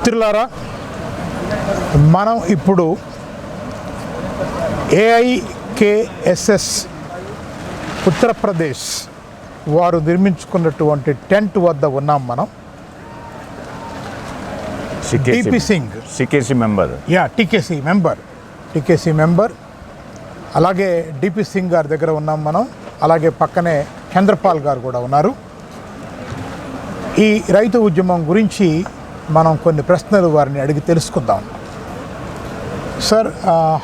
మిత్రులారా, మనం ఇప్పుడు AIKSS ఉత్తరప్రదేశ్ వారు నిర్మించుకున్నటువంటి టెంట్ వద్ద ఉన్నాం. మనం టీపీ సింగ్ టీకేసీ మెంబర్ అలాగే డిపి సింగ్ గారి దగ్గర ఉన్నాం మనం. అలాగే పక్కనే చంద్రపాల్ గారు కూడా ఉన్నారు. ఈ రైతు ఉద్యమం గురించి మనం కొన్ని ప్రశ్నలు వారిని అడిగి తెలుసుకుందాం. Sir,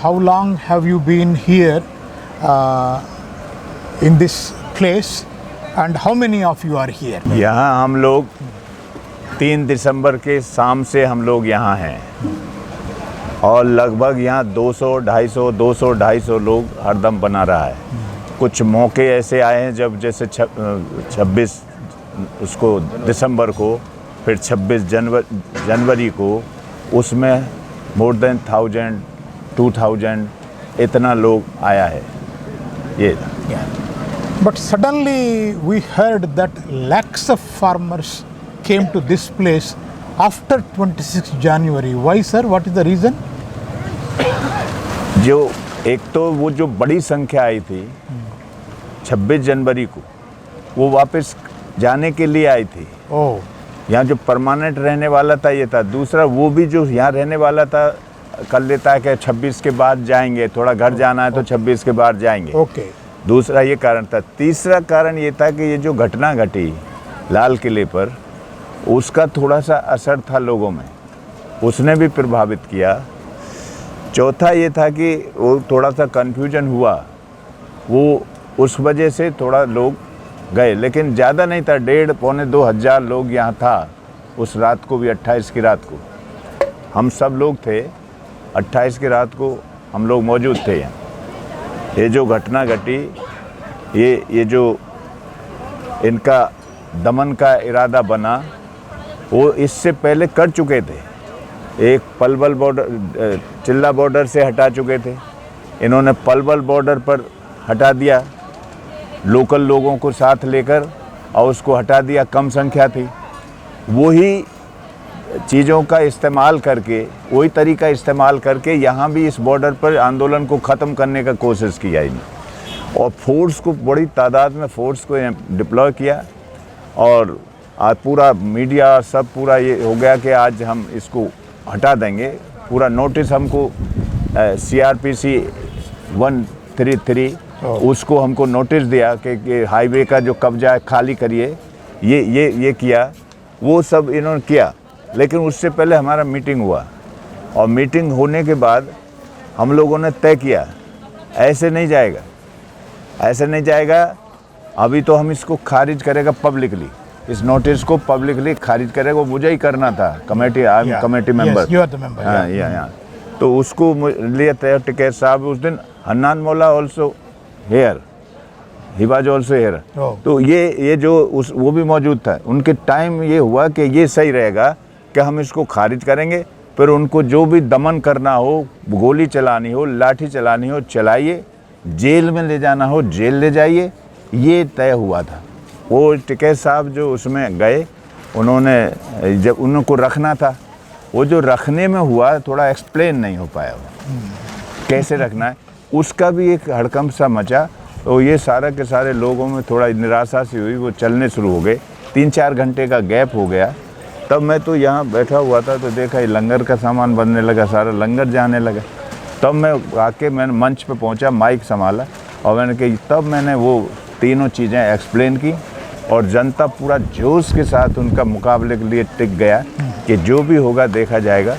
how long have you been here in this place and how many of you are here? यहाँ हम लोग 3 दिसंबर के शाम से हम लोग यहाँ हैं और लगभग यहाँ 200-250 लोग हरदम बना रहा है. कुछ मौके ऐसे आए हैं जब जैसे 26 उसको दिसंबर को, फिर 26 जनवरी को, उसमें मोर देन 1000-2000 इतना लोग आया है ये. But suddenly we heard that lakhs of farmers came to this place after 26 January. Why, sir? What is the reason? जो एक तो वो जो बड़ी संख्या आई थी 26 जनवरी को, वो वापस जाने के लिए आई थी. यहाँ जो परमानेंट रहने वाला था ये था. दूसरा वो भी जो यहाँ रहने वाला था कर लेता है कि 26 के बाद जाएंगे, थोड़ा घर जाना है तो 26 के बाद जाएंगे. ओके. दूसरा ये कारण था. तीसरा कारण ये था कि ये जो घटना घटी लाल किले पर, उसका थोड़ा सा असर था लोगों में, उसने भी प्रभावित किया. चौथा ये था कि वो थोड़ा सा कन्फ्यूजन हुआ, वो उस वजह से थोड़ा लोग गए, लेकिन ज़्यादा नहीं था. 1,500-2 हज़ार लोग यहाँ था उस रात को भी. 28 की रात को हम सब लोग थे. 28 की रात को हम लोग मौजूद थे यहाँ. ये जो घटना घटी, ये जो इनका दमन का इरादा बना, वो इससे पहले कर चुके थे. एक पलवल बॉर्डर, चिल्ला बॉर्डर से हटा चुके थे. इन्होंने पलवल बॉर्डर पर हटा दिया, लोकल लोगों को साथ लेकर, और उसको हटा दिया. कम संख्या थी. वही चीज़ों का इस्तेमाल करके, वही तरीका इस्तेमाल करके यहाँ भी इस बॉर्डर पर आंदोलन को ख़त्म करने का कोशिश किया इन्हें, और फोर्स को, बड़ी तादाद में फोर्स को डिप्लॉय किया. और आज पूरा मीडिया सब पूरा ये हो गया कि आज हम इसको हटा देंगे. पूरा नोटिस हमको CRPC 133 उसको हमको नोटिस दिया कि हाईवे का जो कब्जा है खाली करिए. ये किया, वो सब इन्होंने किया. लेकिन उससे पहले हमारा मीटिंग हुआ, और मीटिंग होने के बाद हम लोगों ने तय किया ऐसे नहीं जाएगा. अभी तो हम इसको खारिज करेगा पब्लिकली, इस नोटिस को पब्लिकली खारिज करेगा. वो मुझे ही करना था, कमेटी मेंबर. हाँ. तो उसको लिए तय. टिकैत साहब उस दिन, Hannan Maula also here, he was also here. तो ये जो वो भी मौजूद था. उनके टाइम ये हुआ कि ये सही रहेगा कि हम इसको खारिज करेंगे, फिर उनको जो भी दमन करना हो, गोली चलानी हो, लाठी चलानी हो, चलाइए, जेल में ले जाना हो जेल ले जाइए. ये तय हुआ था. वो टिकैत साहब जो उसमें गए, उन्होंने जब उनको रखना था, वो जो रखने में हुआ थोड़ा एक्सप्लेन नहीं हो पाया वो कैसे रखना है. उसका भी एक हड़कंप सा मचा. तो ये सारा के सारे लोगों में थोड़ा निराशा सी हुई. वो चलने शुरू हो गए. 3-4 घंटे का गैप हो गया. तब मैं तो यहाँ बैठा हुआ था, तो देखा ये लंगर का सामान बनने लगा, सारा लंगर जाने लगा. तब मैं आके मैंने मंच पे पहुँचा, माइक संभाला, और मैंने कही, तब मैंने वो तीनों चीज़ें एक्सप्लेन की, और जनता पूरा जोश के साथ उनका मुकाबले के लिए टिक गया कि जो भी होगा देखा जाएगा.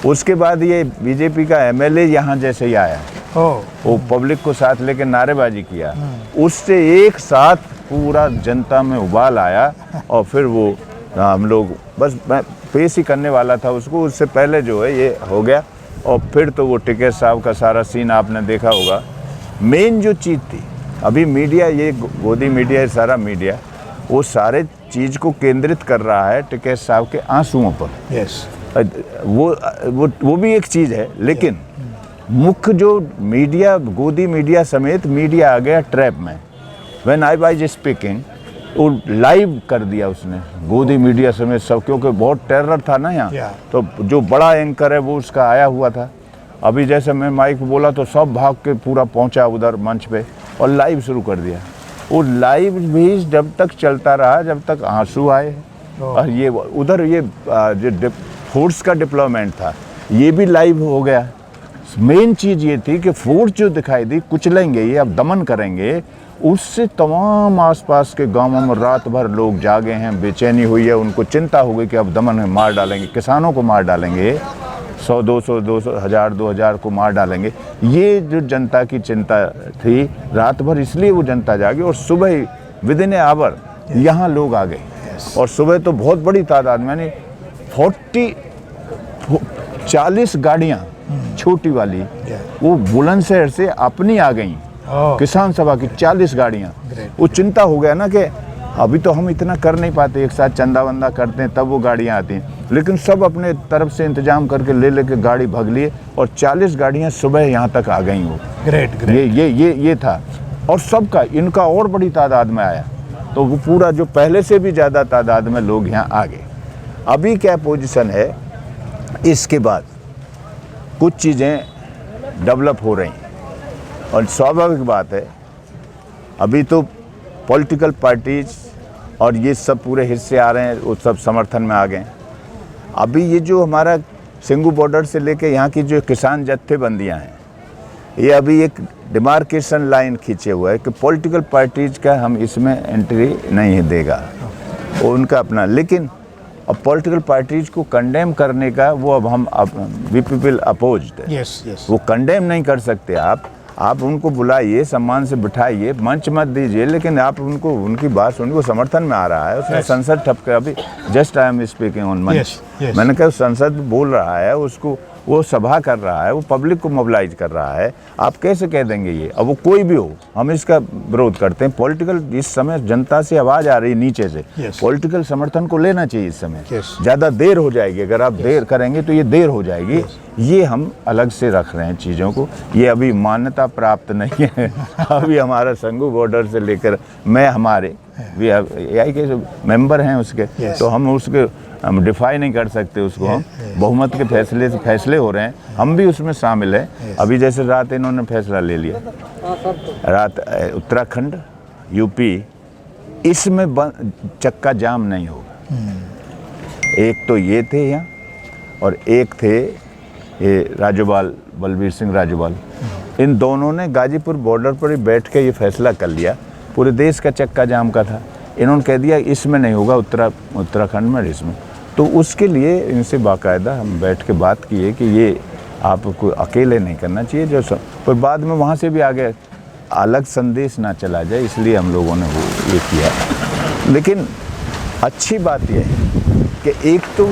उसके बाद ये बीजेपी का MLA यहाँ जैसे ही आया, वो पब्लिक को साथ लेके नारेबाजी किया, उससे एक साथ पूरा जनता में उबाल आया. और फिर वो हम लोग, बस मैं पेश ही करने वाला था उसको, उससे पहले जो है ये हो गया. और फिर तो वो टिकैत साहब का सारा सीन आपने देखा होगा. मेन जो चीज़ थी, अभी मीडिया, ये गोदी मीडिया, सारा मीडिया, वो सारे चीज़ को केंद्रित कर रहा है टिकैत साहब के आंसुओं पर. वो भी एक चीज़ है, लेकिन मुख्य जो मीडिया, गोदी मीडिया समेत मीडिया आ गया ट्रैप में. व्हेन आई वाज स्पीकिंग, वो लाइव कर दिया उसने, गोदी मीडिया समेत सब, क्योंकि बहुत टेरर था ना यहाँ। तो जो बड़ा एंकर है वो उसका आया हुआ था। अभी जैसे मैं माइक पे बोला तो सब भाग के पूरा पहुंचा उधर मंच पे और लाइव शुरू कर दिया। वो लाइव भी जब तक चलता रहा जब तक आंसू आए। और ये उधर ये जो फोर्स का डिप्लॉयमेंट था ये भी लाइव हो गया। मेन चीज़ ये थी कि फोर्स जो दिखाई दी कुचलेंगे ये, अब दमन करेंगे, उससे तमाम आसपास के गांवों में रात भर लोग जागे हैं, बेचैनी हुई है, उनको चिंता हो गई कि अब दमन में मार डालेंगे, किसानों को मार डालेंगे, 100, 200, 1000, 2000 को मार डालेंगे। ये जो जनता की चिंता थी रात भर, इसलिए वो जनता जागी। और सुबह विदिन ए आवर यहाँ लोग आ गए। और सुबह तो बहुत बड़ी तादाद में, यानी 40 गाड़ियाँ छोटी वाली वो बुलंदशहर से अपनी आ गई। किसान सभा की 40 गाड़ियाँ। वो चिंता हो गया ना कि अभी तो हम इतना कर नहीं पाते, एक साथ चंदा वंदा करते हैं तब वो गाड़ियाँ आती हैं, लेकिन सब अपने तरफ से इंतजाम करके ले लेके गाड़ी भाग लिए और 40 गाड़ियाँ सुबह यहाँ तक आ गई। वो ग्रेट। ये था। और सबका इनका और बड़ी तादाद में आया, तो वो पूरा जो पहले से भी ज़्यादा तादाद में लोग यहाँ आ गए। अभी क्या पोजीशन है, इसके बाद कुछ चीज़ें डेवलप हो रही हैं और स्वाभाविक बात है, अभी तो पॉलिटिकल पार्टीज और ये सब पूरे हिस्से आ रहे हैं, वो सब समर्थन में आ गए। अभी ये जो हमारा सिंगू बॉर्डर से लेके यहाँ की जो किसान जत्थेबंदियाँ हैं, ये अभी एक डिमार्केशन लाइन खींचे हुआ है कि पॉलिटिकल पार्टीज का हम इसमें एंट्री नहीं देगा, वो उनका अपना। लेकिन अब पॉलिटिकल पार्टीज को कंडेम करने का वो अब वी पीपल अपोज्ड है। वो कंडेम नहीं कर सकते आप उनको बुलाइए, सम्मान से बिठाइए, मंच मत दीजिए, लेकिन आप उनको उनकी बात सुनिए। वो समर्थन में आ रहा है, उसने संसद ठप कर, अभी just I am speaking on मंच, मैंने कहा संसद बोल रहा है, उसको वो सभा कर रहा है, वो पब्लिक को मोबिलाइज कर रहा है, आप कैसे कह देंगे ये? अब वो कोई भी हो, हम इसका विरोध करते हैं। पॉलिटिकल इस समय जनता से आवाज़ आ रही है नीचे से, पॉलिटिकल समर्थन को लेना चाहिए इस समय। ज़्यादा देर हो जाएगी, अगर आप देर करेंगे तो ये देर हो जाएगी। ये हम अलग से रख रहे हैं चीज़ों को, ये अभी मान्यता प्राप्त नहीं है। अभी हमारा संगू बॉर्डर से लेकर मैं हमारे AI के मेंबर हैं उसके, तो हम डिफाई नहीं कर सकते उसको। हम बहुमत के फैसले से फैसले हो रहे हैं, हम भी उसमें शामिल हैं। अभी जैसे रात इन्होंने फैसला ले लिया, रात उत्तराखंड यूपी इसमें चक्का जाम नहीं होगा। एक तो ये थे यहाँ और एक थे ये राजोपाल, बलबीर सिंह राजोपाल। इन दोनों ने गाजीपुर बॉर्डर पर ही बैठ के ये फैसला कर लिया। पूरे देश का चक्का जाम का था, इन्होंने कह दिया इसमें नहीं होगा, उत्तराखंड में इसमें। तो उसके लिए इनसे बाकायदा हम बैठ के बात की है कि ये आपको अकेले नहीं करना चाहिए, जो सब पर बाद में वहाँ से भी आगे अलग संदेश ना चला जाए, इसलिए हम लोगों ने वो ये किया। लेकिन अच्छी बात यह है कि एक तो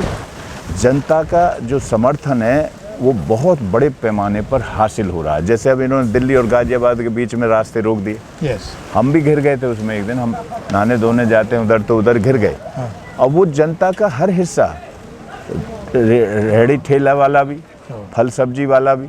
जनता का जो समर्थन है वो बहुत बड़े पैमाने पर हासिल हो रहा है। जैसे अब इन्होंने दिल्ली और गाजियाबाद के बीच में रास्ते रोक दिए। हम भी घिर गए थे उसमें, एक दिन हम नहाने धोने जाते हैं उधर, तो उधर घिर गए। अब वो जनता का हर हिस्सा, रेहड़ी ठेला वाला भी, फल सब्जी वाला भी,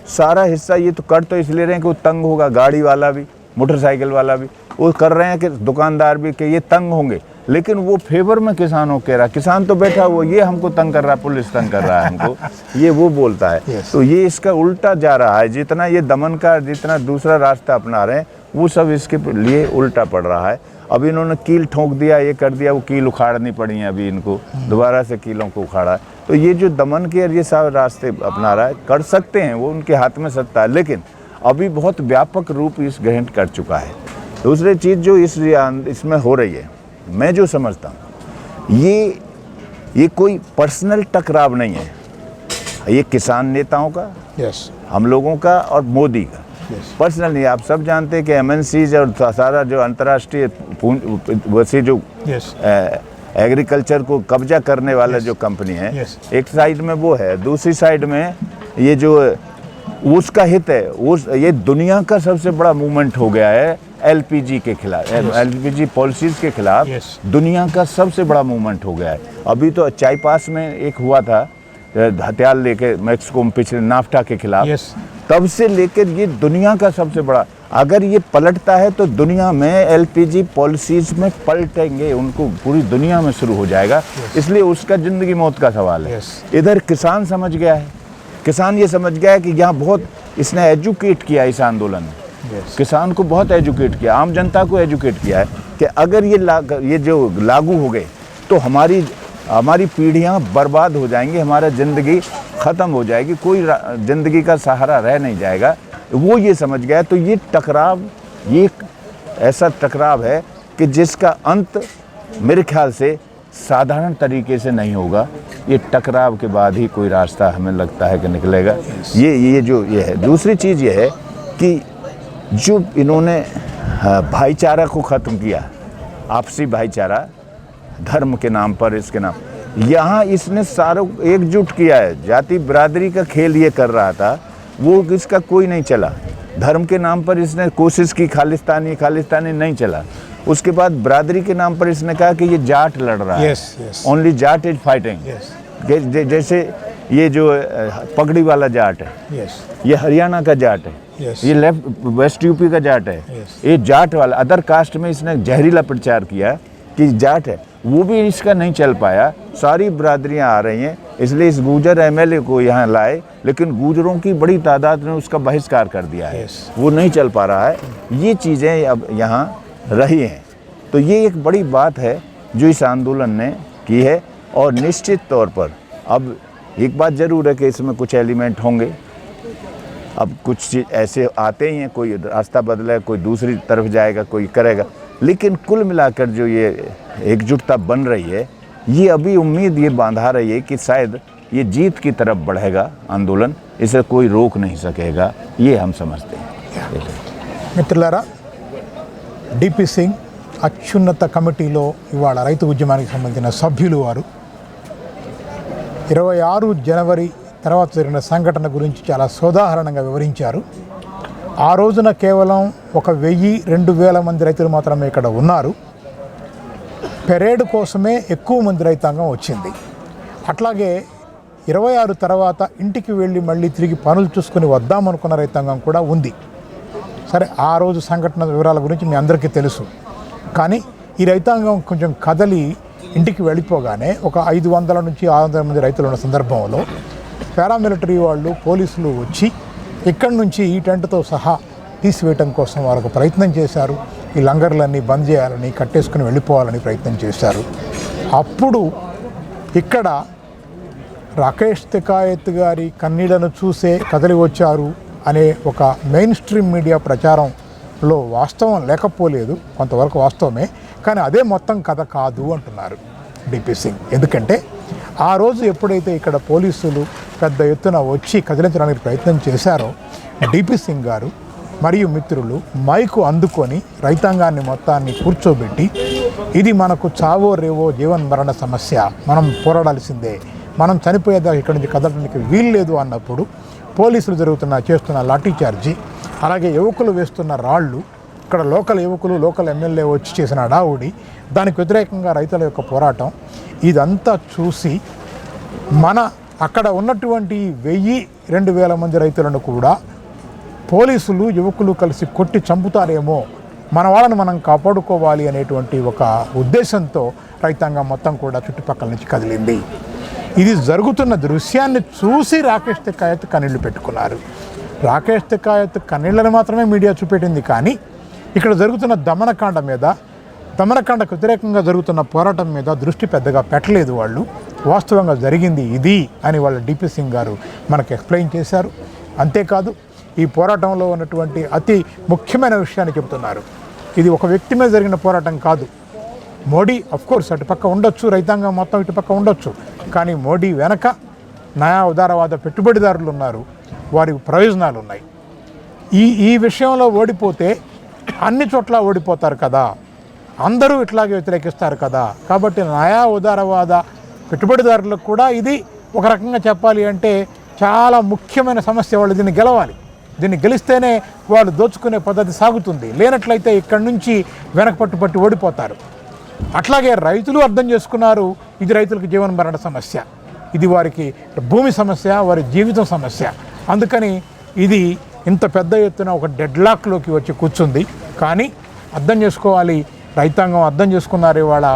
सारा हिस्सा ये तो कर तो इसलिए रहे हैं कि वो तंग होगा, गाड़ी वाला भी, मोटरसाइकिल वाला भी, वो कर रहे हैं कि दुकानदार भी कि ये तंग होंगे, लेकिन वो फेवर में किसानों कह रहा, किसान तो बैठा हुआ ये हमको तंग कर रहा है, पुलिस तंग कर रहा है हमको, ये वो बोलता है। तो ये इसका उल्टा जा रहा है, जितना ये दमन का जितना दूसरा रास्ता अपना रहे हैं वो सब इसके लिए उल्टा पड़ रहा है। अब इन्होंने कील ठोक दिया, ये कर दिया, वो कील उखाड़नी पड़ी है अभी इनको, दोबारा से कीलों को उखाड़ा है। तो ये जो दमन के और ये सब रास्ते अपना रहा है, कर सकते हैं, वो उनके हाथ में सत्ता है, लेकिन अभी बहुत व्यापक रूप इस ग्रहण कर चुका है। दूसरी चीज़ जो इसमें हो रही है, मैं जो समझता हूँ ये कोई पर्सनल टकराव नहीं है, ये किसान नेताओं का, हम लोगों का और मोदी का पर्सनल नहीं। आप सब जानते हैं कि MNCs और सारा जो अंतर्राष्ट्रीय वैसे जो एग्रीकल्चर को कब्जा करने वाला जो कंपनी है, एक साइड में वो है, दूसरी साइड में ये जो उसका हित है, ये दुनिया का सबसे बड़ा मूवमेंट हो गया है LPG के खिलाफ, LPG पॉलिसीज के खिलाफ दुनिया का सबसे बड़ा मूवमेंट हो गया है। अभी तो चाईपास में एक हुआ था हथियार लेके मैक्सिको में पिछले नाफ्टा के खिलाफ, तब से लेकर ये दुनिया का सबसे बड़ा। अगर ये पलटता है तो दुनिया में एलपीजी पॉलिसीज में पलटेंगे, उनको पूरी दुनिया में शुरू हो जाएगा। इसलिए उसका ज़िंदगी मौत का सवाल है। इधर किसान समझ गया है, किसान ये समझ गया है कि यहाँ बहुत इसने एजुकेट किया इस आंदोलन में, किसान को बहुत एजुकेट किया, आम जनता को एजुकेट किया है कि अगर ये जो लागू हो गए तो हमारी पीढ़ियाँ बर्बाद हो जाएंगी, हमारा ज़िंदगी ख़त्म हो जाएगी, कोई ज़िंदगी का सहारा रह नहीं जाएगा। वो ये समझ गया। तो ये टकराव, ये ऐसा टकराव है कि जिसका अंत मेरे ख्याल से साधारण तरीके से नहीं होगा। ये टकराव के बाद ही कोई रास्ता हमें लगता है कि निकलेगा। ये है। दूसरी चीज़ ये है कि जो इन्होंने भाईचारा को ख़त्म किया, आपसी भाईचारा धर्म के नाम पर, इसके नाम, यहाँ इसने सारों एकजुट किया है। जाति बिरादरी का खेल ये कर रहा था, वो इसका कोई नहीं चला। धर्म के नाम पर इसने कोशिश की, खालिस्तानी नहीं चला। उसके बाद बिरादरी के नाम पर इसने कहा कि ये जाट लड़ रहा है, ओनली जाट इज फाइटिंग। जैसे ये जो पगड़ी वाला जाट है, ये हरियाणा का जाट है, ये वेस्ट यूपी का जाट है, ये जाट वाला अदर कास्ट में इसने जहरीला प्रचार किया कि जाट है। वो भी इसका नहीं चल पाया। सारी बिरादरियां आ रही हैं, इसलिए इस गुजर एमएलए को यहाँ लाए, लेकिन गुजरों की बड़ी तादाद ने उसका बहिष्कार कर दिया है। वो नहीं चल पा रहा है। ये चीज़ें अब यहाँ रही हैं। तो ये एक बड़ी बात है जो इस आंदोलन ने की है। और निश्चित तौर पर अब एक बात ज़रूर है कि इसमें कुछ एलिमेंट होंगे। अब कुछ चीज़ ऐसे आते ही हैं, कोई रास्ता बदला है, कोई दूसरी तरफ जाएगा, कोई करेगा। लेकिन कुल मिलाकर जो ये एकजुटता बन रही है, ये अभी उम्मीद ये बांधा रही है कि शायद ये जीत की तरफ बढ़ेगा आंदोलन, इसे कोई रोक नहीं सकेगा, ये हम समझते हैं। మిత్రులారా, డిపి సింగ్ అత్యున్నత కమిటీలో ఇవాళ రైతు ఉద్యమానికి సంబంధించిన సభ్యులు వారు 26 జనవరి తర్వాత జరిగిన సంఘటన గురించి చాలా సోదాహరణంగా వివరించారు. ఆ రోజున కేవలం 1000-2000 మంది రైతులు మాత్రమే ఇక్కడ ఉన్నారు. పెరేడ్ కోసమే ఎక్కువ మంది రైతాంగం వచ్చింది. అట్లాగే 26 తర్వాత ఇంటికి వెళ్ళి మళ్ళీ తిరిగి పనులు చూసుకొని వద్దామనుకున్న రైతాంగం కూడా ఉంది. సరే, ఆ రోజు సంఘటన వివరాల గురించి మీ అందరికీ తెలుసు. కానీ ఈ రైతాంగం కొంచెం కదలి ఇంటికి వెళ్ళిపోగానే ఒక 500 నుంచి 600 మంది రైతులు ఉన్న సందర్భంలో పారామిలిటరీ వాళ్ళు, పోలీసులు వచ్చి ఇక్కడి నుంచి ఈ టెంట్తో సహా తీసివేయటం కోసం వాళ్ళకు ప్రయత్నం చేశారు. ఈ లంగర్లన్నీ బంద్ చేయాలని, కట్టేసుకుని వెళ్ళిపోవాలని ప్రయత్నం చేశారు. అప్పుడు ఇక్కడ రాకేష్ తికాయత్ గారి కన్నీళ్లను చూసే కదలి వచ్చారు అనే ఒక మెయిన్ స్ట్రీమ్ మీడియా ప్రచారంలో వాస్తవం లేకపోలేదు, కొంతవరకు వాస్తవమే. కానీ అదే మొత్తం కథ కాదు అంటున్నారు డిపి సింగ్. ఎందుకంటే ఆ రోజు ఎప్పుడైతే ఇక్కడ పోలీసులు పెద్ద ఎత్తున వచ్చి కదిలించడానికి ప్రయత్నం చేశారో, డిపి సింగ్ గారు మరియు మిత్రులు మైకు అందుకొని రైతాంగాన్ని మొత్తాన్ని కూర్చోబెట్టి, ఇది మనకు చావో రేవో జీవన్ మరణ సమస్య, మనం పోరాడాల్సిందే, మనం చనిపోయేదాకా ఇక్కడి నుంచి కదలడానికి వీల్లేదు అన్నప్పుడు పోలీసులు చేస్తున్న లాఠీ చార్జీ, అలాగే యువకులు వేస్తున్న రాళ్ళు, ఇక్కడ లోకల్ యువకులు, లోకల్ ఎమ్మెల్యే వచ్చి చేసిన అడావుడి, దానికి వ్యతిరేకంగా రైతుల యొక్క పోరాటం, ఇదంతా చూసి అక్కడ ఉన్నటువంటి 1000-2000 మంది రైతులను కూడా పోలీసులు, యువకులు కలిసి కొట్టి చంపుతారేమో, మన వాళ్ళని మనం కాపాడుకోవాలి అనేటువంటి ఒక ఉద్దేశంతో రైతాంగం మొత్తం కూడా చుట్టుపక్కల నుంచి కదిలింది. ఇది జరుగుతున్న దృశ్యాన్ని చూసి రాకేష్ తికాయత్ కన్నీళ్లు పెట్టుకున్నారు. రాకేష్ తికాయత్ కన్నీళ్లను మాత్రమే మీడియా చూపెట్టింది, కానీ ఇక్కడ జరుగుతున్న దమనకాండకు వ్యతిరేకంగా జరుగుతున్న పోరాటం మీద దృష్టి పెద్దగా పెట్టలేదు వాళ్ళు. వాస్తవంగా జరిగింది ఇది అని వాళ్ళ డిపి సింగ్ గారు మనకు ఎక్స్ప్లెయిన్ చేశారు. అంతేకాదు, ఈ పోరాటంలో ఉన్నటువంటి అతి ముఖ్యమైన విషయాన్ని చెబుతున్నారు. ఇది ఒక వ్యక్తి మీద జరిగిన పోరాటం కాదు. మోడీ అఫ్కోర్స్ అటుపక్క ఉండొచ్చు, రైతాంగం మొత్తం ఇటుపక్క ఉండొచ్చు, కానీ మోడీ వెనక నయా ఉదారవాద పెట్టుబడిదారులు ఉన్నారు, వారి ప్రయోజనాలు ఉన్నాయి. ఈ విషయంలో ఓడిపోతే అన్ని చోట్ల ఓడిపోతారు కదా, అందరూ ఇట్లాగే వ్యతిరేకిస్తారు కదా. కాబట్టి నయా ఉదారవాద పెట్టుబడిదారులకు కూడా ఇది ఒక రకంగా చెప్పాలి అంటే చాలా ముఖ్యమైన సమస్య. వాళ్ళు దీన్ని గెలవాలి, దీన్ని గెలిస్తేనే వాళ్ళు దోచుకునే పద్ధతి సాగుతుంది. లేనట్లయితే ఇక్కడి నుంచి వెనకపట్టు ఓడిపోతారు. అట్లాగే రైతులు అర్థం చేసుకున్నారు, ఇది రైతులకు జీవన మరణ సమస్య, ఇది వారికి భూమి సమస్య, వారి జీవితం సమస్య. అందుకని ఇది ఇంత పెద్ద ఎత్తున ఒక డెడ్లాక్లోకి వచ్చి కూర్చుంది. కానీ అర్థం చేసుకోవాలి, రైతాంగం అర్థం చేసుకున్నారు ఇవాళ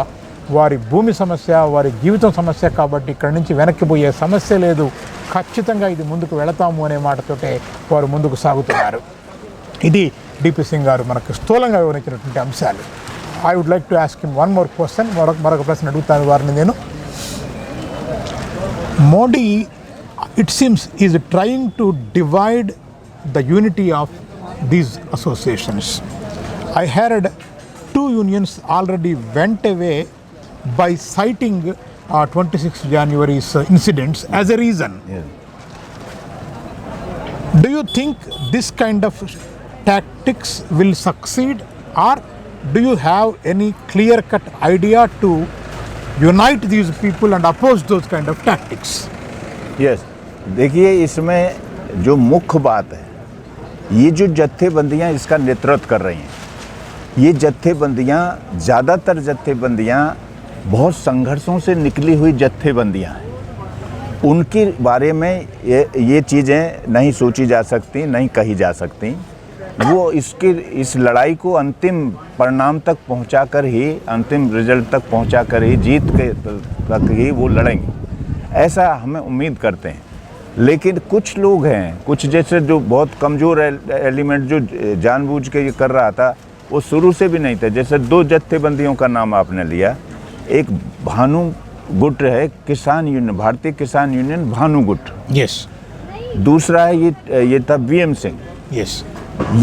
వారి భూమి సమస్య, వారి జీవితం సమస్య కాబట్టి ఇక్కడి నుంచి వెనక్కిపోయే సమస్య లేదు, ఖచ్చితంగా ఇది ముందుకు వెళతాము అనే మాటతోటే వారు ముందుకు సాగుతున్నారు. ఇది డిపి సింగ్ గారు మనకు స్థూలంగా వివరించినటువంటి అంశాలు. I would like to ask him one more question. మరొక ప్రశ్న అడుగుతాను వారిని నేను. Modi it seems is trying to divide the unity of these associations. I heard 2 unions already went away by citing 26 January's incidents as a reason. Yes. Do you think this kind of tactics will succeed, or do you have any clear-cut idea to unite these people and oppose those kind of tactics? Yes. देखिए, इसमें जो मुख्य बात है, ये जो जत्थेबंदियां इसका नेतृत्व कर रही हैं, ये जत्थेबंदियां, ज़्यादातर जत्थेबंदियां बहुत संघर्षों से निकली हुई जत्थेबंदियां हैं. उनके बारे में ये चीज़ें नहीं सोची जा सकती, नहीं कही जा सकती. वो इस लड़ाई को अंतिम परिणाम तक पहुंचाकर ही, अंतिम रिजल्ट तक पहुंचाकर ही, जीत के तक ही वो लड़ेंगे, ऐसा हमें उम्मीद करते हैं. लेकिन कुछ लोग हैं, कुछ जैसे जो बहुत कमज़ोर एलिमेंट जो जानबूझ के ये कर रहा था, वो शुरू से भी नहीं थे. जैसे 2 जत्थेबंदियों का नाम आपने लिया. एक भानु गुट है, किसान यूनियन, भारतीय किसान यूनियन भानु गुट. Yes. दूसरा है ये था वीएम सिंह. Yes.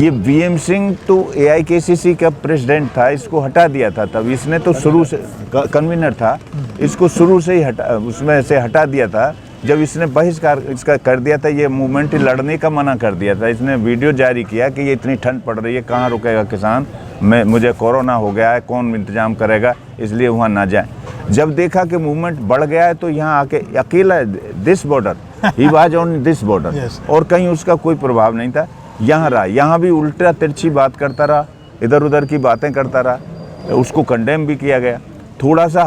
ये वीएम सिंह तो AIKCC का प्रेसिडेंट था, इसको हटा दिया था. तब इसने तो शुरू से कन्वीनर था, इसको शुरू से ही उसमें से हटा दिया था. जब इसने बहिष्कार इसका कर दिया था, ये मूवमेंट लड़ने का मना कर दिया था. इसने वीडियो जारी किया कि ये इतनी ठंड पड़ रही है, कहाँ रुकेगा किसान, मुझे कोरोना हो गया है, कौन इंतजाम करेगा, इसलिए वहाँ ना जाए. जब देखा कि मूवमेंट बढ़ गया है तो यहाँ आके अकेला this border he was on this border, और कहीं उसका कोई प्रभाव नहीं था. यहाँ रहा, यहाँ भी उल्टा तिरछी बात करता रहा, इधर उधर की बातें करता रहा, उसको कंडेम भी किया गया. थोड़ा सा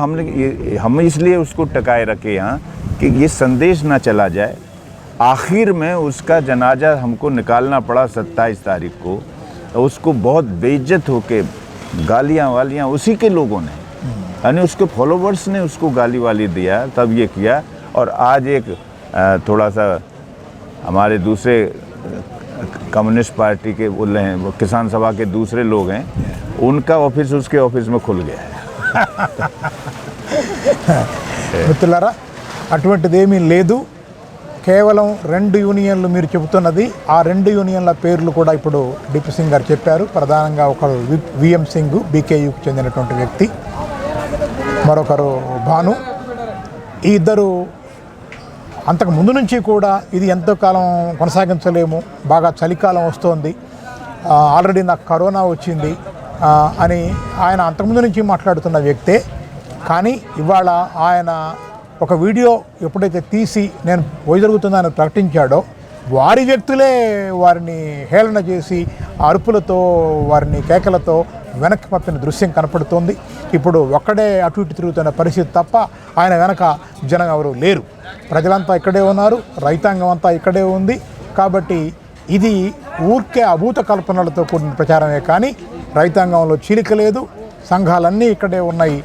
हम इसलिए उसको टकाए रखे यहाँ कि ये संदेश ना चला जाए. आखिर में उसका जनाजा हमको निकालना पड़ा 27 तारीख को. उसको बहुत बेइज्जत होके गालियाँ वालियाँ उसी के लोगों ने, यानी उसके फॉलोवर्स ने उसको गाली वाली दिया, तब ये किया. और आज एक थोड़ा सा हमारे दूसरे कम्युनिस्ट पार्टी के बोल रहे हैं, वो किसान सभा के दूसरे लोग हैं, उनका ऑफिस उसके ऑफिस में खुल गया है. మిత్రులారా, అటువంటిదేమీ లేదు. కేవలం 2 యూనియన్లు మీరు చెబుతున్నది, ఆ 2 యూనియన్ల పేర్లు కూడా ఇప్పుడు డిపి సింగ్ గారు చెప్పారు. ప్రధానంగా ఒకరు విఎం సింగ్, బీకేయూకి చెందినటువంటి వ్యక్తి, మరొకరు భాను. ఈ ఇద్దరు అంతకు ముందు నుంచి కూడా ఇది ఎంతో కాలం కొనసాగించలేము, బాగా చలికాలం వస్తోంది, ఆల్రెడీ నాకు కరోనా వచ్చింది అని ఆయన అంతకుముందు నుంచి మాట్లాడుతున్న వ్యక్తే. కానీ ఇవాళ ఆయన ఒక వీడియో ఎప్పుడైతే తీసి నేను పోయి జరుగుతుందని ప్రకటించాడో, వారి వ్యక్తులే వారిని హేళన చేసి అరుపులతో, వారిని కేకలతో వెనక్కి పంపిన దృశ్యం కనపడుతోంది. ఇప్పుడు ఒక్కడే అటు ఇటు తిరుగుతున్న పరిస్థితి తప్ప ఆయన వెనక జనం ఎవరు లేరు. ప్రజలంతా ఇక్కడే ఉన్నారు, రైతాంగం అంతా ఇక్కడే ఉంది. కాబట్టి ఇది ఊరికే అభూత కల్పనలతో కూడిన ప్రచారమే కానీ రైతాంగంలో చీలిక లేదు, సంఘాలన్నీ ఇక్కడే ఉన్నాయి.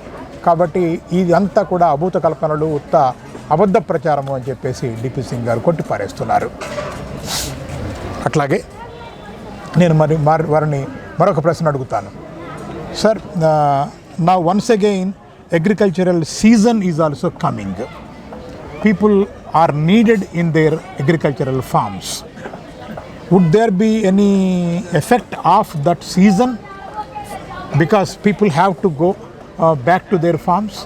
కాబట్టి ఇది అంతా కూడా అభూత కల్పనలు, ఉత్త అబద్ధ ప్రచారము అని చెప్పేసి డిపి సింగ్ గారు కొట్టిపారేస్తున్నారు. అట్లాగే నేను వారిని మరొక ప్రశ్న అడుగుతాను. సార్, నా once again agricultural season is also coming. People are needed in their agricultural farms. Would there be any effect of that season because people have to go back to their farms?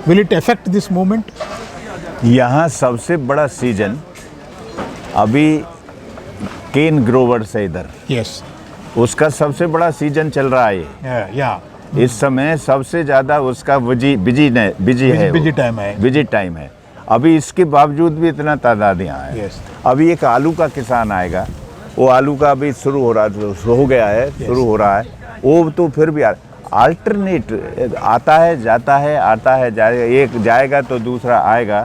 Will it affect this movement? यहाँ सबसे बड़ा season अभी केन growers है इधर. Yes. उसका सबसे बड़ा season चल रहा है. Yeah. इस समय सबसे ज़्यादा उसका बिजी टाइम है. अभी इसके बावजूद भी इतना तादाद यहाँ है. Yes. अभी एक आलू का किसान आएगा, वो आलू का अभी शुरू हो गया है. शुरू हो रहा है वो, तो फिर भी अल्टरनेट आता है जाता है, जाएगा, एक जाएगा तो दूसरा आएगा.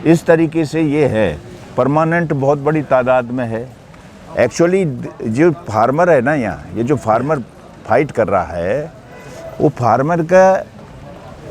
इस तरीके से ये है, परमानेंट बहुत बड़ी तादाद में है. एक्चुअली जो फार्मर है ना यहाँ, ये जो फार्मर फाइट कर रहा है, वो फार्मर का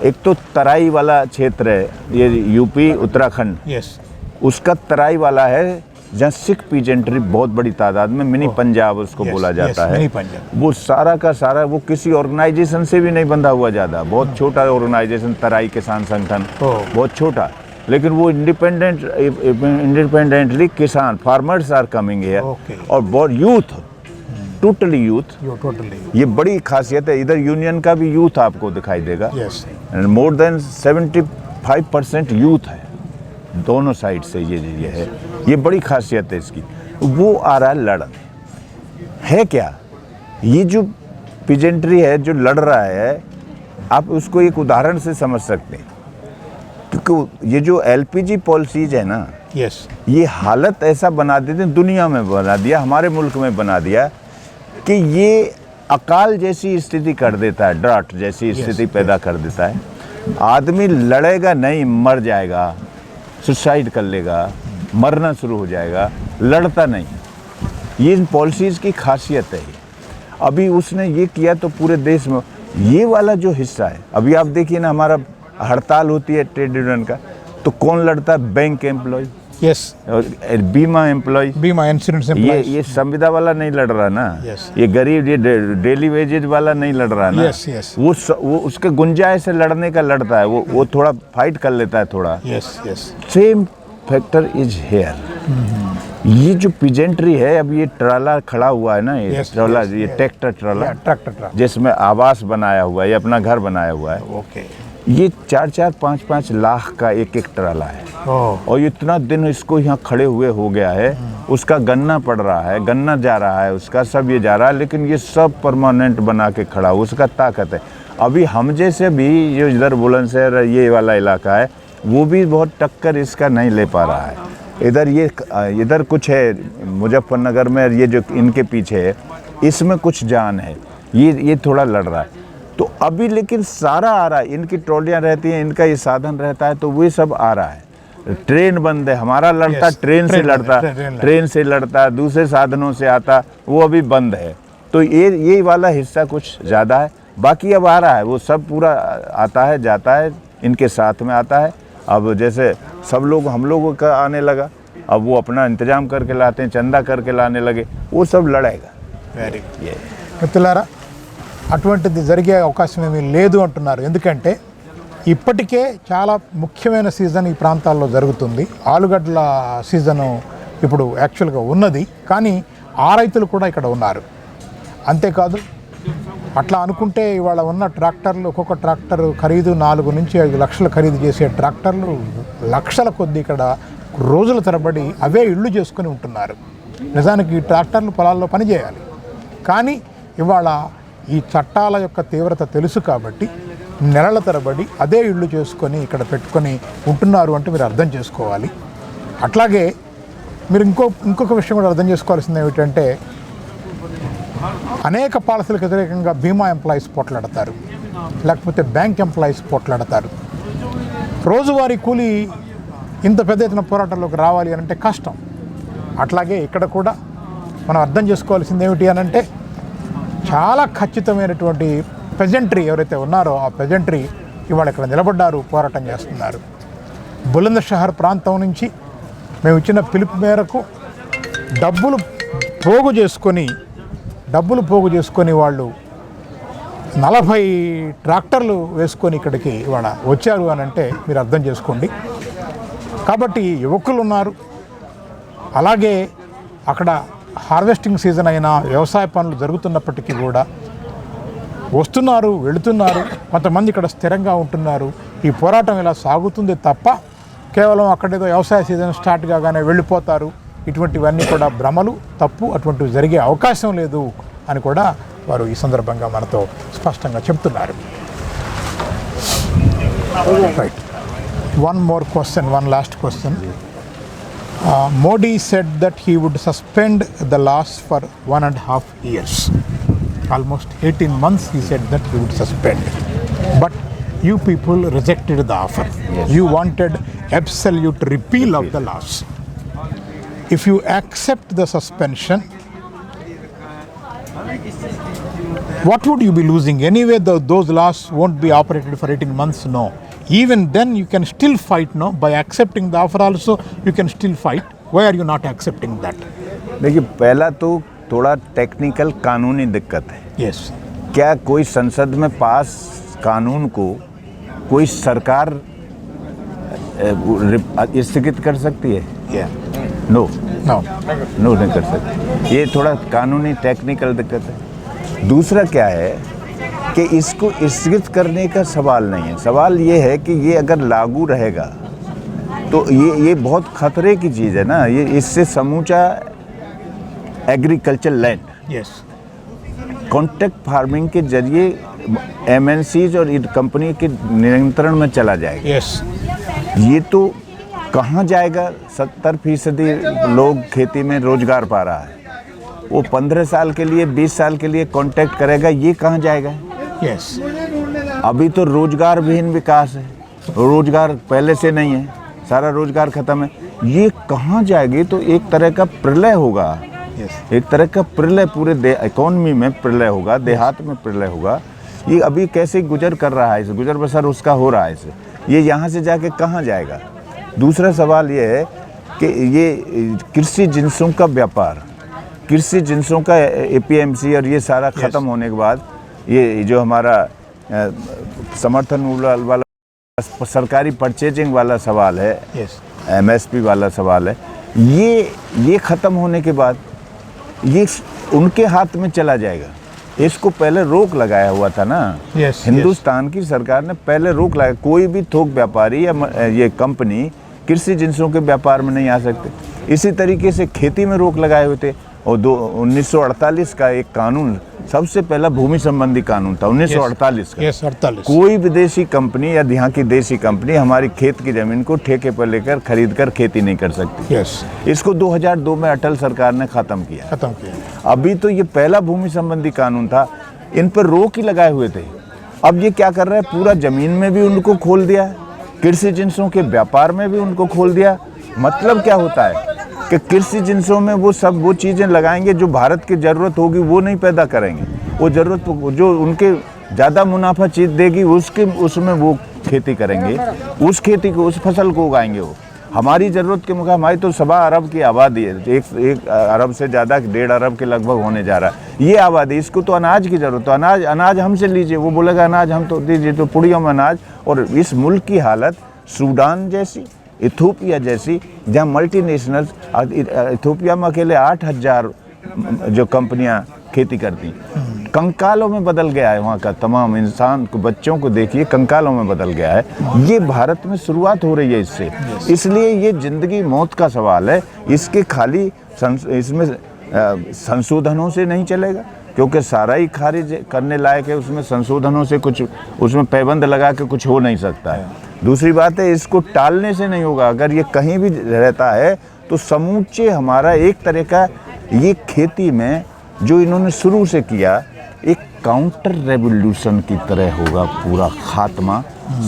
एक तो तराई वाला क्षेत्र है, ये यूपी उत्तराखंड, यस, उसका तराई वाला है जहाँ सिख पीजेंट्री बहुत बड़ी तादाद में, मिनी पंजाब उसको बोला जाता है। वो सारा का सारा वो किसी ऑर्गेनाइजेशन से भी नहीं बंधा हुआ, ज़्यादा बहुत छोटा ऑर्गेनाइजेशन, तराई किसान संगठन, बहुत छोटा, लेकिन वो इंडिपेंडेंटली किसान फार्मर्स आर कमिंग हियर, और बहुत यूथ, टोटली यूथ, ये बड़ी खासियत है। इधर यूनियन का भी यूथ आपको दिखाई देगा, मोर देन 75% यूथ है दोनों साइड से, ये है, ये बड़ी खासियत है इसकी। वो आ रहा है लड़ने, है क्या, ये जो पीजेंट्री है जो लड़ रहा है, आप उसको एक उदाहरण से समझ सकते हैं, क्योंकि ये जो एलपीजी पॉलिसीज है ना, ये हालत ऐसा बना देते, दुनिया में बना दिया, हमारे मुल्क में बना दिया कि ये अकाल जैसी स्थिति कर देता है, ड्राट जैसी स्थिति पैदा कर देता है। आदमी लड़ेगा नहीं, मर जाएगा, सुसाइड कर लेगा, मरना शुरू हो जाएगा, लड़ता नहीं। ये इन पॉलिसीज़ की खासियत है। अभी उसने ये किया तो पूरे देश में ये वाला जो हिस्सा है, अभी आप देखिए ना, हमारा हड़ताल होती है ट्रेड यूनियन का, तो कौन लड़ता है? बैंक एम्प्लॉय, और बीमा एम्प्लॉय, बीमा इंश्योरेंस एम्प्लॉय। ये संविदा वाला नहीं लड़ रहा ना, ये गरीब, ये डेली वेजेज वाला नहीं लड़ रहा ना, वो उसके गुंजाइश से लड़ने का लड़ता है, वो थोड़ा फाइट कर लेता है थोड़ा। Same factor is here. ये जो पीजेंट्री है, अब ये ट्राला खड़ा हुआ है ना, ये ट्राला, ये ट्रैक्टर ट्राला जिसमें आवास बनाया हुआ है, ये अपना घर बनाया हुआ है, ये 4-4, 5-5 लाख का एक ट्राला है, और इतना दिन इसको यहाँ खड़े हुए हो गया है। उसका गन्ना पड़ रहा है, गन्ना जा रहा है, उसका सब ये जा रहा है, लेकिन ये सब परमानेंट बना के खड़ा, उसका ताकत है। अभी हम जैसे भी जो इधर बुलंदशहर ये वाला इलाका है, वो भी बहुत टक्कर इसका नहीं ले पा रहा है। इधर कुछ है मुजफ्फरनगर में, ये जो इनके पीछे है, इसमें कुछ जान है, ये थोड़ा लड़ रहा है। तो अभी लेकिन सारा आ रहा है, इनकी ट्रॉलियाँ रहती हैं, इनका ये साधन रहता है, तो वो सब आ रहा है। ट्रेन बंद है, हमारा लड़ता ट्रेन से लड़ता, दूसरे साधनों से आता, वो अभी बंद है। तो ये वाला हिस्सा कुछ ज़्यादा है, बाकी अब आ रहा है, वो सब पूरा आता है, जाता है, इनके साथ में आता है। अब जैसे सब लोग, हम लोगों का आने लगा, अब वो अपना इंतजाम करके लाते हैं, चंदा करके लाने लगे, वो सब लड़ेगा। వెరీ మిత్రులారా, అటువంటిది జరిగే అవకాశం ఏమీ లేదు అంటున్నారు. ఎందుకంటే ఇప్పటికే చాలా ముఖ్యమైన సీజన్ ఈ ప్రాంతాల్లో జరుగుతుంది. ఆలుగడ్డల సీజను ఇప్పుడు యాక్చువల్గా ఉన్నది, కానీ ఆ రైతులు కూడా ఇక్కడ ఉన్నారు. అంతేకాదు, అట్లా అనుకుంటే ఇవాళ ఉన్న ట్రాక్టర్లు, ఒక్కొక్క ట్రాక్టర్ ఖరీదు 4 నుంచి 5 లక్షలు ఖరీదు చేసే ట్రాక్టర్లు లక్షల కొద్దీ ఇక్కడ రోజుల తరబడి అవే ఇళ్ళు చేసుకుని ఉంటున్నారు. నిజానికి ఈ ట్రాక్టర్లు పొలాల్లో పనిచేయాలి, కానీ ఇవాళ ఈ చట్టాల యొక్క తీవ్రత తెలుసు కాబట్టి నెలల తరబడి అదే ఇళ్ళు చేసుకొని ఇక్కడ పెట్టుకొని ఉంటున్నారు అంటే మీరు అర్థం చేసుకోవాలి. అట్లాగే మీరు ఇంకొక విషయం కూడా అర్థం చేసుకోవాల్సింది ఏమిటంటే, అనేక పాలసీలకు వ్యతిరేకంగా బీమా ఎంప్లాయీస్ పోట్లాడతారు, లేకపోతే బ్యాంక్ ఎంప్లాయీస్ పోట్లాడతారు. రోజువారీ కూలీ ఇంత పెద్ద ఎత్తున పోరాటంలోకి రావాలి అని అంటే కష్టం. అట్లాగే ఇక్కడ కూడా మనం అర్థం చేసుకోవాల్సింది ఏమిటి అని అంటే, చాలా ఖచ్చితమైనటువంటి పెజెంట్రీ ఎవరైతే ఉన్నారో ఆ పెజెంట్రీ ఇవాళ ఇక్కడ నిలబడ్డారు, పోరాటం చేస్తున్నారు. బులంద్షహర్ ప్రాంతం నుంచి మేము ఇచ్చిన పిలుపు మేరకు డబ్బులు పోగు చేసుకొని వాళ్ళు 40 ట్రాక్టర్లు వేసుకొని ఇక్కడికి ఇవాళ వచ్చారు అని అంటే మీరు అర్థం చేసుకోండి. కాబట్టి యువకులు ఉన్నారు, అలాగే అక్కడ హార్వెస్టింగ్ సీజన్ అయినా వ్యవసాయ పనులు జరుగుతున్నప్పటికీ కూడా వస్తున్నారు, వెళుతున్నారు, కొంతమంది ఇక్కడ స్థిరంగా ఉంటున్నారు. ఈ పోరాటం ఇలా సాగుతుంది తప్ప కేవలం అక్కడేదో వ్యవసాయ సీజన్ స్టార్ట్ కాగానే వెళ్ళిపోతారు, ఇటువంటివన్నీ కూడా భ్రమలు, తప్పు. అటువంటివి జరిగే అవకాశం లేదు అని కూడా వారు ఈ సందర్భంగా మనతో స్పష్టంగా చెప్తున్నారు. Right, one more question, one last question. Modi said that he would suspend the laws for 1.5 years. Almost 18 months he said that he would suspend. But you people rejected the offer. Yes. You wanted absolute repeal of the laws. If you accept the suspension, What would you be losing? Anyway, those laws won't be operated for 18 months, no. Even then, you can still fight, no. By accepting the offer also, you can still fight. Why are you not accepting that? देखिए, पहला तो थोड़ा technical कानूनी दिक्कत है। Yes. क्या कोई संसद में पास कानून को कोई सरकार स्थगित कर सकती है? Yeah. No No. नो नहीं कर सकती। ये थोड़ा कानूनी टेक्निकल दिक्कत है। दूसरा क्या है कि इसको स्थगित करने का सवाल नहीं है। सवाल ये है कि ये अगर लागू रहेगा तो ये बहुत खतरे की चीज़ है ना। ये इससे समूचा agriculture land Yes. Contract farming के जरिए एमएनसीज और कंपनी के नियंत्रण में चला जाएगा। Yes. ये तो कहाँ जाएगा? 70% लोग खेती में रोजगार पा रहा है। वो 15 साल के लिए 20 साल के लिए कॉन्ट्रैक्ट करेगा, ये कहाँ जाएगा? Yes. अभी तो रोजगार विहीन विकास है, रोजगार पहले से नहीं है, सारा रोजगार खत्म है। ये कहाँ जाएगी? तो एक तरह का प्रलय होगा। Yes. एक तरह का प्रलय पूरे इकोनॉमी में प्रलय होगा, देहात में प्रलय होगा। ये अभी कैसे गुजर कर रहा है, इसे गुजर बसर उसका हो रहा है इसे, ये यहाँ से जाके कहाँ जाएगा? दूसरा सवाल ये है कि ये कृषि जिन्सों का व्यापार, कृषि जिन्सों का एपीएमसी और ये सारा ख़त्म होने के बाद ये जो हमारा समर्थन मूल्य वाला सरकारी परचेजिंग वाला सवाल है, Yes. एमएसपी वाला सवाल है, ये ख़त्म होने के बाद ये उनके हाथ में चला जाएगा। इसको पहले रोक लगाया हुआ था ना। Yes, हिंदुस्तान की सरकार ने पहले रोक लगाया। कोई भी थोक व्यापारी या ये कंपनी कृषि जिन्सों के व्यापार में नहीं आ सकते। इसी तरीके से खेती में रोक लगाए हुए थे। और 1948 का एक कानून, सबसे पहला भूमि संबंधी कानून था 1948 का। Yes, 48. कोई विदेशी कंपनी या यहाँ की देशी कंपनी हमारी खेत की ज़मीन को ठेके पर लेकर खरीद कर खेती नहीं कर सकती। Yes. इसको 2002 में अटल सरकार ने ख़त्म किया। खत्म किया। अभी तो ये पहला भूमि संबंधी कानून था, इन पर रोक ही लगाए हुए थे। अब ये क्या कर रहा है? पूरा ज़मीन में भी उनको खोल दिया, कृषि जिन्सों के व्यापार में भी उनको खोल दिया। मतलब क्या होता है कि कृषि जिन्सों में वो सब वो चीज़ें लगाएंगे जो भारत की ज़रूरत होगी वो नहीं पैदा करेंगे। वो ज़रूरत जो उनके ज़्यादा मुनाफा चीज़ देगी उसमें वो खेती करेंगे, उस खेती को, उस फसल को उगाएंगे। वो हमारी ज़रूरत के मुकाबले, हमारी तो 1.25 अरब की आबादी है, एक अरब से ज़्यादा, 1.5 अरब के लगभग होने जा रहा है ये आबादी। इसको तो अनाज की ज़रूरत है। अनाज हमसे लीजिए, वो बोलेगा अनाज हम तो दीजिए, तो पुड़ियों में अनाज। और इस मुल्क की हालत सूडान जैसी, इथोपिया जैसी, जहाँ मल्टीनेशनल, इथोपिया में अकेले 8,000 जो कंपनियां खेती करती, कंकालों में बदल गया है। वहाँ का तमाम इंसान को, बच्चों को देखिए, कंकालों में बदल गया है। ये भारत में शुरुआत हो रही है इससे। इसलिए ये ज़िंदगी मौत का सवाल है। इसके खाली इसमें संशोधनों से नहीं चलेगा, क्योंकि सारा ही खारिज करने लायक है। उसमें संशोधनों से कुछ, उसमें पैबंद लगा के कुछ हो नहीं सकता है। दूसरी बात है, इसको टालने से नहीं होगा। अगर ये कहीं भी रहता है तो समूचे हमारा एक तरह का ये खेती में जो इन्होंने शुरू से किया, एक काउंटर रेवोल्यूशन की तरह होगा पूरा खात्मा।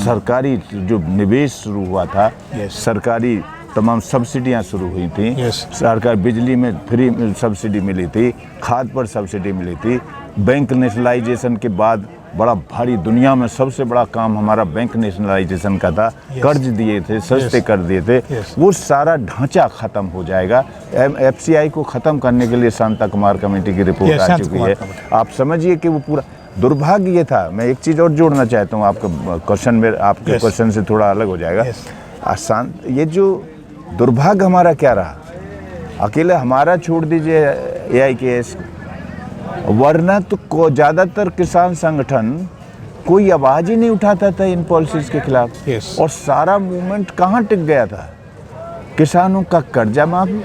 सरकारी जो निवेश शुरू हुआ था, सरकारी तमाम सब्सिडियां शुरू हुई थी। सरकार बिजली में फ्री सब्सिडी मिली थी, खाद पर सब्सिडी मिली थी। बैंक नेशनलाइजेशन के बाद बड़ा भारी, दुनिया में सबसे बड़ा काम हमारा बैंक नेशनलाइजेशन का था। कर्ज दिए थे, सस्ते कर दिए थे। वो सारा ढांचा ख़त्म हो जाएगा। एफसीआई को ख़त्म करने के लिए शांता कुमार कमेटी की रिपोर्ट आ चुकी है। आप समझिए कि वो पूरा दुर्भाग्य ये था। मैं एक चीज़ और जोड़ना चाहता हूँ, आपका क्वेश्चन में, आपके क्वेश्चन से थोड़ा अलग हो जाएगा। आसान, ये जो दुर्भाग्य हमारा क्या रहा, अकेले हमारा छोड़ दीजिए AIKS, वरना तो ज़्यादातर किसान संगठन कोई आवाज़ ही नहीं उठाता था इन पॉलिसीज़ के खिलाफ। और सारा मूवमेंट कहाँ टिक गया था? किसानों का कर्जा माफी,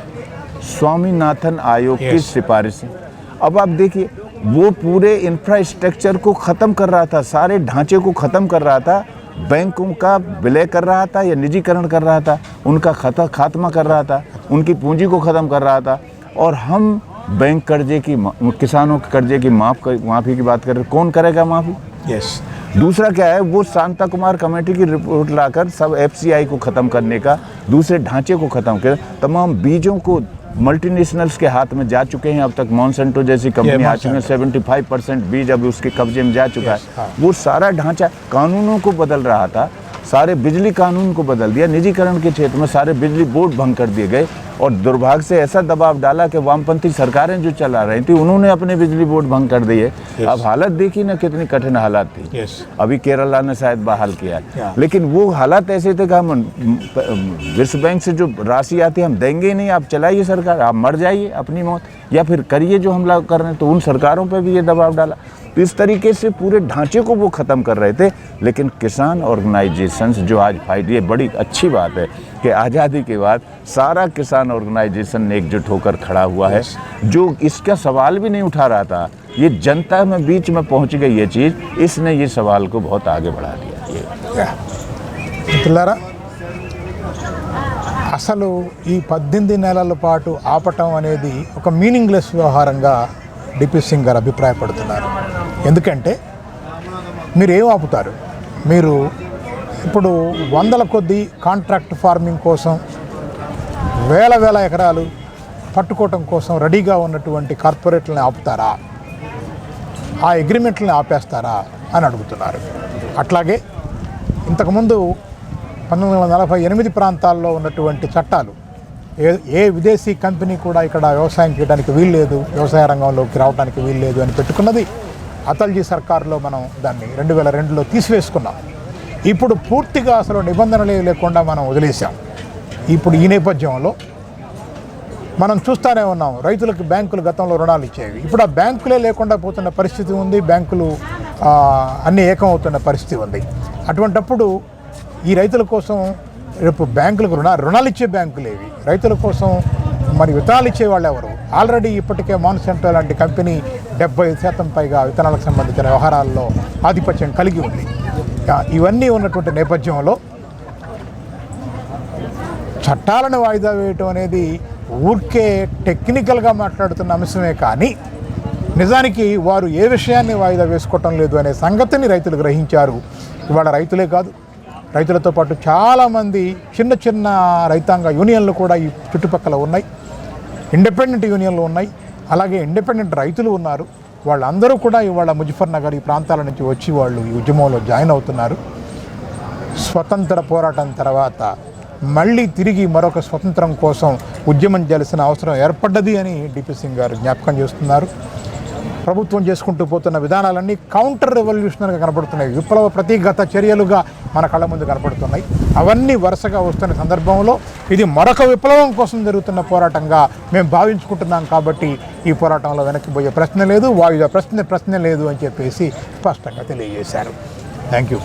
स्वामीनाथन आयोग की सिफारिशें। अब आप देखिए, वो पूरे इंफ्रास्ट्रक्चर को ख़त्म कर रहा था, सारे ढांचे को ख़त्म कर रहा था, बैंकों का विलय कर रहा था या निजीकरण कर रहा था, उनका खात्मा कर रहा था, उनकी पूंजी को ख़त्म कर रहा था। और हम बैंक कर्जे की, किसानों के कर्जे की माफ़ी की बात कर रहे हैं। कौन करेगा माफ़ी? दूसरा क्या है, वो शांता कुमार कमेटी की रिपोर्ट लाकर सब FCI को ख़त्म करने का, दूसरे ढांचे को ख़त्म कर, तमाम बीजों को मल्टीनेशनल्स के हाथ में जा चुके हैं। अब तक मॉन्सेंटो जैसी कंपनी आ चुकी है, 75% बीज अब उसके कब्जे में जा चुका है। वो सारा ढांचा कानूनों को बदल रहा था, सारे बिजली कानून को बदल दिया, निजीकरण के क्षेत्र में सारे बिजली बोर्ड भंग कर दिए गए और दुर्भाग्य से ऐसा दबाव डाला कि वामपंथी सरकारें जो चला रही थी उन्होंने अपने बिजली बोर्ड भंग कर दिए। अब हालत देखी ना कितनी कठिन हालात थी। अभी केरला ने शायद बहाल किया है, लेकिन वो हालात ऐसे थे कि हम विश्व बैंक से जो राशि आती है हम देंगे ही नहीं, आप चलाइए सरकार, आप मर जाइए अपनी मौत या फिर करिए जो हम लोग कर रहे हैं। तो उन सरकारों पर भी ये दबाव डाला। तो इस तरीके से पूरे ढांचे को वो ख़त्म कर रहे थे। लेकिन किसान ऑर्गेनाइजेशंस जो आज फाइट, ये बड़ी अच्छी बात है कि आज़ादी के बाद सारा किसान ऑर्गेनाइजेशन ने एकजुट होकर खड़ा हुआ है, जो इसका सवाल भी नहीं उठा रहा था। ये जनता में बीच में पहुंच गई ये चीज़, इसने ये सवाल को बहुत आगे बढ़ा दिया। మిత్రులారా, అసలు ఈ 18 నెలల పాటు ఆపటం అనేది ఒక మీనింగ్లెస్ వ్యవహారంగా డిపి సింగ్ గారు అభిప్రాయపడుతున్నారు. ఎందుకంటే మీరు ఏం ఆపుతారు? మీరు ఇప్పుడు వందల కొద్ది కాంట్రాక్ట్ ఫార్మింగ్ కోసం వేల ఎకరాలు పట్టుకోవటం కోసం రెడీగా ఉన్నటువంటి కార్పొరేట్లని ఆపుతారా? ఆ అగ్రిమెంట్లని ఆపేస్తారా అని అడుగుతున్నారు. అట్లాగే ఇంతకుముందు 1948 ప్రాంతాల్లో ఉన్నటువంటి చట్టాలు, ఏ విదేశీ కంపెనీ కూడా ఇక్కడ వ్యవసాయం చేయడానికి వీల్లేదు, వ్యవసాయ రంగంలోకి రావడానికి వీల్లేదు అని పెట్టుకున్నది అటల్జీ సర్కారులో మనం దాన్ని 2002లో తీసివేసుకున్నాం. ఇప్పుడు పూర్తిగా అసలు నిబంధనలు లేకుండా మనం వదిలేసాం. ఇప్పుడు ఈ నేపథ్యంలో మనం చూస్తూనే ఉన్నాం, రైతులకు బ్యాంకులు గతంలో రుణాలు ఇచ్చేవి, ఇప్పుడు ఆ బ్యాంకులే లేకుండా పోతున్న పరిస్థితి ఉంది. బ్యాంకులు అన్నీ ఏకమవుతున్న పరిస్థితి ఉంది. అటువంటప్పుడు ఈ రైతుల కోసం రేపు బ్యాంకులకు రుణాలు ఇచ్చే బ్యాంకులేవి, రైతుల కోసం మరి విత్తనాలు ఇచ్చేవాళ్ళు ఎవరు? ఆల్రెడీ ఇప్పటికే మాన్సెంటో లాంటి కంపెనీ 70% పైగా విత్తనాలకు సంబంధించిన వ్యవహారాల్లో ఆధిపత్యం కలిగి ఉంది. ఇవన్నీ ఉన్నటువంటి నేపథ్యంలో చట్టాలను వాయిదా వేయటం అనేది ఊరికే టెక్నికల్గా మాట్లాడుతున్న అంశమే కానీ నిజానికి వారు ఏ విషయాన్ని వాయిదా వేసుకోవటం లేదు అనే సంగతిని రైతులు గ్రహించారు. ఇవాళ రైతులే కాదు, రైతులతో పాటు చాలామంది చిన్న రైతాంగ యూనియన్లు కూడా ఈ చుట్టుపక్కల ఉన్నాయి, ఇండిపెండెంట్ యూనియన్లు ఉన్నాయి, అలాగే ఇండిపెండెంట్ రైతులు ఉన్నారు. వాళ్ళందరూ కూడా ఇవాళ ముజఫర్ నగర్ ఈ ప్రాంతాల నుంచి వచ్చి వాళ్ళు ఈ ఉద్యమంలో జాయిన్ అవుతున్నారు. స్వతంత్ర పోరాటం తర్వాత మళ్ళీ తిరిగి మరొక స్వతంత్రం కోసం ఉద్యమం చేయాల్సిన అవసరం ఏర్పడ్డది అని డిపి సింగ్ గారు జ్ఞాపకం చేస్తున్నారు. ప్రభుత్వం చేసుకుంటూ పోతున్న విధానాలన్నీ కౌంటర్ రెవల్యూషనరీగా కనపడుతున్నాయి, విప్లవ ప్రతిగత చర్యలుగా మన కళ్ళ ముందు కనపడుతున్నాయి. అవన్నీ వరుసగా వస్తున్న సందర్భంలో ఇది మరొక విప్లవం కోసం జరుగుతున్న పోరాటంగా మేము భావించుకుంటున్నాం. కాబట్టి ఈ పోరాటంలో వెనక్కిపోయే ప్రశ్న లేదు, వాయుద ప్రశ్న లేదు అని చెప్పేసి స్పష్టంగా తెలియజేశారు. Thank you.